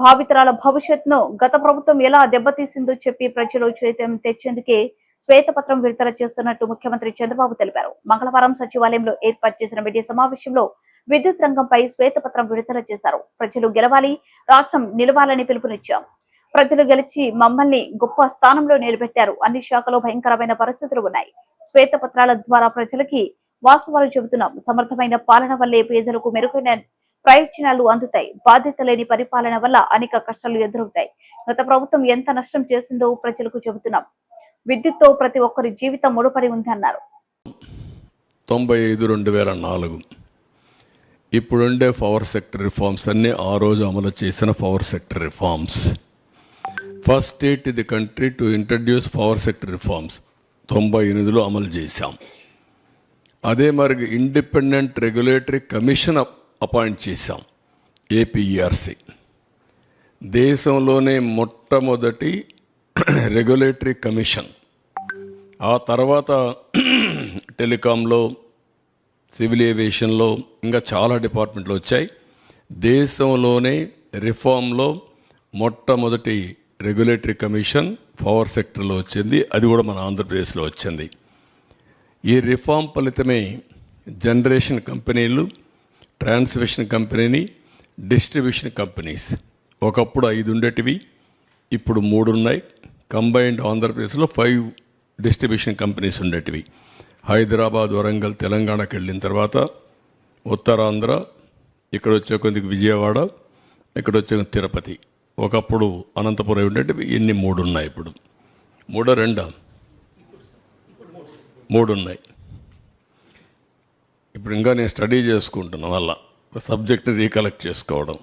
భావితరాల భవిష్యత్తును గత ప్రభుత్వం ఎలా దెబ్బతీసిందో చెప్పి ప్రజలు చైతన్యం తెచ్చేందుకే శ్వేతపత్రం విడుదల చేస్తున్నట్టు ముఖ్యమంత్రి చంద్రబాబు తెలిపారు. మంగళవారం సచివాలయంలో ఏర్పాటు చేసిన మీడియా సమావేశంలో విద్యుత్ రంగంపై శ్వేతపత్రం విడుదల చేశారు. ప్రజలు గెలవాలి, రాష్ట్రం నిలవాలని పిలుపునిచ్చాం. ప్రజలు గెలిచి మమ్మల్ని గొప్ప స్థానంలో నిలబెట్టారు. అన్ని శాఖలో భయంకరమైన పరిస్థితులు ఉన్నాయి. శ్వేతపత్రాల ద్వారా ప్రజలకి వాస్తవాలు చెబుతున్నాం. సమర్థమైన పాలన వల్లే పేదలకు మెరుగైన ప్రయోజనాలు అందుతాయి. బాధ్యత లేని పరిపాలన వల్ల అనేక కష్టాలు ఎదురవుతాయి. గత ప్రభుత్వం ఎంత నష్టం చేసిందో ప్రజలకు చెబుతున్నాం. విద్యుత్తో ప్రతి ఒక్కరి జీవితం ముడిపడి ఉంది అన్నారు. 95-2004 ఇప్పుడుండే పవర్ సెక్టర్ రిఫార్మ్స్ అన్ని ఆ రోజు అమలు చేసిన power sector reforms. First state in the country to introduce power sector reforms 98లో అమలు చేశాం. అదే మరి ఇండిపెండెంట్ రెగ్యులేటరీ కమిషన్ అపాయింట్ చేశాం, ఏపీఈఆర్సీ. దేశంలోనే మొట్టమొదటి రెగ్యులేటరీ కమిషన్. ఆ తర్వాత టెలికాంలో, సివిల్ ఏవియేషన్లో ఇంకా చాలా డిపార్ట్మెంట్లు వచ్చాయి. దేశంలోనే రిఫార్మ్లో మొట్టమొదటి రెగ్యులేటరీ కమిషన్ పవర్ సెక్టర్లో వచ్చింది. అది కూడా మన ఆంధ్రప్రదేశ్లో వచ్చింది. ఈ రిఫార్మ్ ఫలితమే జనరేషన్ కంపెనీలు, ట్రాన్స్మిషన్ కంపెనీ, డిస్ట్రిబ్యూషన్ కంపెనీస్ ఒకప్పుడు 5 ఉండేటివి, ఇప్పుడు 3 ఉన్నాయి. కంబైన్డ్ ఆంధ్రప్రదేశ్లో 5 డిస్ట్రిబ్యూషన్ కంపెనీస్ ఉండేటివి. హైదరాబాద్, వరంగల్, తెలంగాణకి వెళ్ళిన తర్వాత ఉత్తరాంధ్ర, ఇక్కడ వచ్చే కొద్దిగా విజయవాడ, ఇక్కడ వచ్చే తిరుపతి, ఒకప్పుడు అనంతపురం ఉండేటివి. ఇన్ని 3 ఉన్నాయి. ఇప్పుడు 3 ఉన్నాయి. ఇప్పుడు ఇంకా నేను స్టడీ చేసుకుంటున్నాను, వల్ల సబ్జెక్ట్ రీకలెక్ట్ చేసుకోవడం.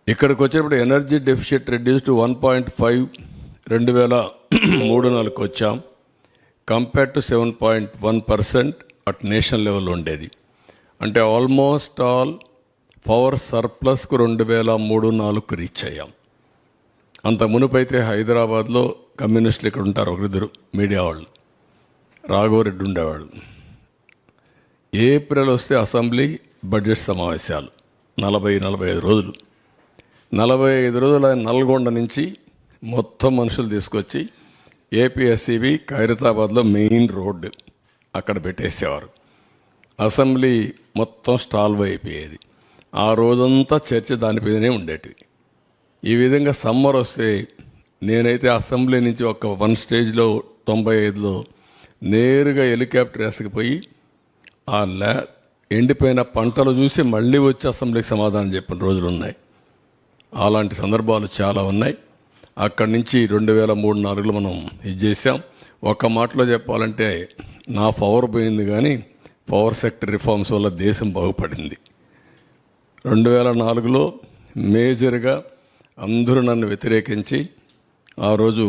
ఇక్కడికి వచ్చేటప్పుడు ఎనర్జీ డెఫిషిట్ రెడ్యూస్ టు 1.5 2003-04 వచ్చాం. కంపేర్ టు 7.1% అట్ నేషనల్ లెవెల్లో ఉండేది. అంటే ఆల్మోస్ట్ ఆల్ పవర్ సర్ప్లస్కు 2003-04 రీచ్ అయ్యాం. అంత మునుపైతే హైదరాబాద్లో కమ్యూనిస్టులు ఇక్కడ ఉంటారు, ఒకరిద్దరు మీడియా వాళ్ళు, రాఘవరెడ్డి ఉండేవాడు. ఏప్రిల్ వస్తే అసెంబ్లీ బడ్జెట్ సమావేశాలు 40-45 రోజులు. 45 రోజులు ఆయన నల్గొండ నుంచి మొత్తం మనుషులు తీసుకొచ్చి ఏపీఎస్సీబీ ఖైరతాబాద్లో మెయిన్ రోడ్డు అక్కడ పెట్టేసేవారు. అసెంబ్లీ మొత్తం స్టాల్వ్ అయిపోయేది. ఆ రోజంతా చర్చ దానిపైనే ఉండేటివి. ఈ విధంగా సమ్మర్ వస్తే నేనైతే అసెంబ్లీ నుంచి ఒక 1 స్టేజ్లో 95లో నేరుగా హెలికాప్టర్ వేసుకుపోయి ఆ ఎండిపోయిన పంటలు చూసి మళ్ళీ వచ్చి అసెంబ్లీకి సమాధానం చెప్పిన రోజులు ఉన్నాయి. అలాంటి సందర్భాలు చాలా ఉన్నాయి. అక్కడి నుంచి 2003-04లో మనం ఇది చేసాం. ఒక మాటలో చెప్పాలంటే నా పవర్ పోయింది, కానీ పవర్ సెక్టర్ రిఫార్మ్స్ వల్ల దేశం బాగుపడింది. 2004లో మేజర్గా అందరూ నన్ను వ్యతిరేకించి ఆ రోజు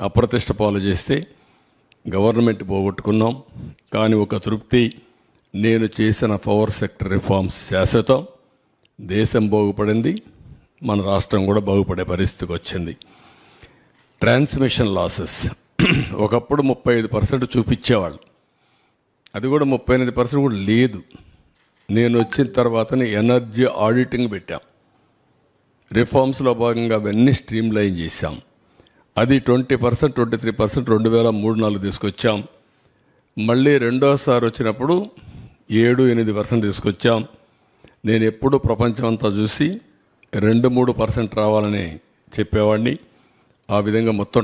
అప్రతిష్ట పాలు చేస్తే గవర్నమెంట్ పోగొట్టుకున్నాం. కానీ ఒక తృప్తి, నేను చేసిన పవర్ సెక్టర్ రిఫార్మ్స్ శాశ్వతం. దేశం బాగుపడింది, మన రాష్ట్రం కూడా బాగుపడే పరిస్థితికి వచ్చింది. ట్రాన్స్మిషన్ లాసెస్ ఒకప్పుడు 35% చూపించేవాళ్ళు, అది కూడా 38% కూడా లేదు. నేను వచ్చిన తర్వాతనే ఎనర్జీ ఆడిటింగ్ పెట్టాం. రిఫార్మ్స్లో భాగంగా అవన్నీ స్ట్రీమ్ లైన్ చేశాం. అది 20%, 23% 2003-04 తీసుకొచ్చాం. మళ్ళీ రెండోసారి వచ్చినప్పుడు 7-8% తీసుకొచ్చాం. నేను ఎప్పుడు ప్రపంచం అంతా చూసి 2-3% రావాలని చెప్పేవాడిని. ఆ విధంగా మొత్తం